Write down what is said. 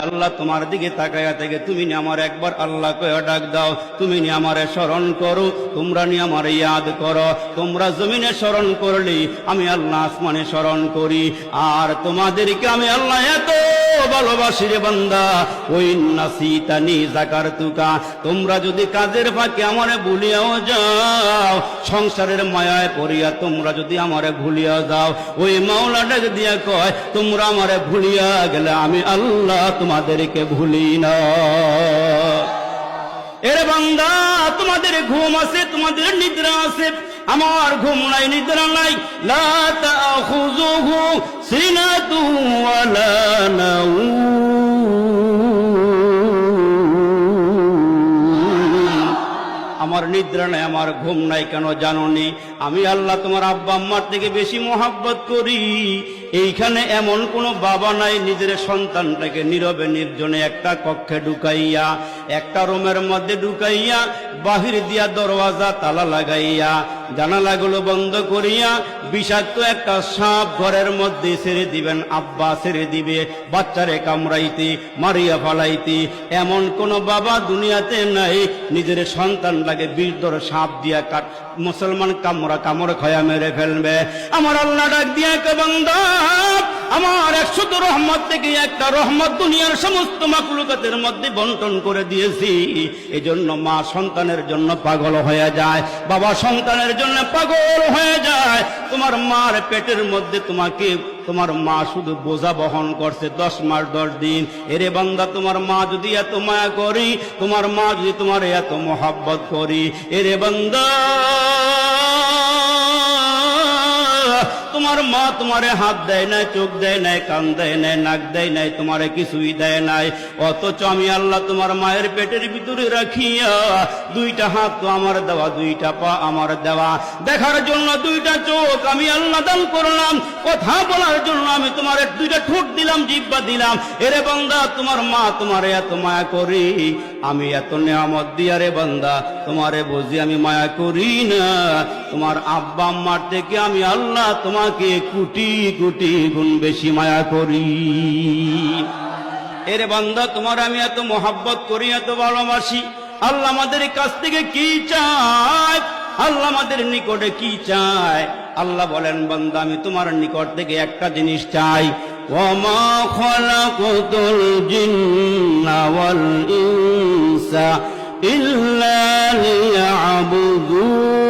আল্লাহ তোমার দিকে তাকায়া থেকে তুমি নি আমার একবার আল্লাহ কয়ে ডাক দাও, তুমি নি আমারে স্মরণ করো, তোমরা নি আমারে ইয়াদ করো। তোমরা জমিনে স্মরণ করলি, আমি আল্লাহ আসমানে স্মরণ করি। আর তোমাদেরকে আমি আল্লাহ এত ভালোবাসি রে বান্দা, ওই নাসিতানি যাকারতুকা, তোমরা যদি কাজের ফাঁকে আমারে ভুলিয়াও যাও, সংসারের মায়ায় পড়িয়া তোমরা যদি আমারে ভুলিয়া যাও, ওই মাওলা ডাক দিয়া কয় তোমরা আমারে ভুলিয়া গেলে আমি আল্লাহ তোমাদেরকে ভুলি না। এরে বান্দা, তোমাদের ঘুম আছে, তোমাদের নিদ্রা আছে, আমার ঘুম নাই, নিদ্রা নাই। লা তাখুযুহু সিনাতু ওয়ালা নাওম, আমার নিদ্রা নাই, আমার ঘুম নাই। কেন জানো নি? আমি আল্লাহ তোমার আব্বা আম্মার থেকে বেশি মোহাব্বত করি। এইখানে এমন কোনো বাবা নাই নিজের সন্তানটাকে নীরবে নির্জনে একটা কক্ষে ঢুকাইয়া, একটা রুমের মধ্যে ঢুকাইয়া, বাহির দিয়া দরওয়াজা তালা লাগাইয়া, জানালাগুলো বন্ধ করিয়া বিষাক্ত একটা সাপ ঘরের মধ্যে ছেড়ে দিবেন। আব্বা ছেড়ে দিবে বাচ্চারে কামড়াইতে, মারিয়া ফালাইতে। এমন কোন বাবা দুনিয়াতে নাই নিজের সন্তানটাকে বিষধর সাপ দিয়া মুসলমান কামড় খয়া মেরে ফেলবে। আমার আল্লাহ ডাক দিয়া কে বান্দা, আমার 100 রহমত থেকে একটা রহমত দুনিয়ার সমস্ত মাখলুকাতের মধ্যে বন্টন করে দিয়েছি। এজন্য মা সন্তানের জন্য পাগল হয়ে যায়, বাবা সন্তানের জন্য পাগল হয়ে যায়। তোমার মার পেটের মধ্যে তোমার মা শুধু বোঝা বহন করছে 10 মাস 10 দিন। এরে বান্দা, তোমার মা যদি এত মায়া করি, তোমার মা যদি তোমার এত মোহাব্বত করি, এরে বান্দা তোমার মা তোমারে হাত দেয় নাই, চোখ দেয় নাই, কান দেয় নাই, নাক দেয় নাই, তোমারে কিছুই দেয় নাই। অথচ আমি আল্লাহ তোমার মায়ের পেটের ভিতরে রাখিয়া 2টা হাত তো আমার দেওয়া, 2টা পা আমার দেওয়া, দেখার জন্য 2টা চোখ আমি আল্লাহ দান করলাম, কথা বলার জন্য আমি তোমার 2টা ঠোঁট দিলাম, জিহ্বা দিলাম। এরে বান্দা, তোমার মা তোমারে এত মায়া করি, আমি এত নেয়ামত দিয়া রে বান্দা তোমারে বুঝি আমি মায়া করি না? তোমার আব্বা আম্মার থেকে আমি আল্লাহ তোমাকে কোটি কোটি গুণ বেশি মায়া করি। এরে বান্দা, তোমার আমি এত মোহাব্বত করি, এত ভালোবাসি। আল্লাহ আমাদের কাছ থেকে কি চায়? আল্লাহ আমাদের নিকটে কি চায়? আল্লাহ বলেন, বান্দা আমি তোমার নিকট থেকে একটা জিনিস চাই। ওয়ামা খালাকাতুল জিন্না ওয়াল ইনসা ইল্লা লিয়াবুদুন।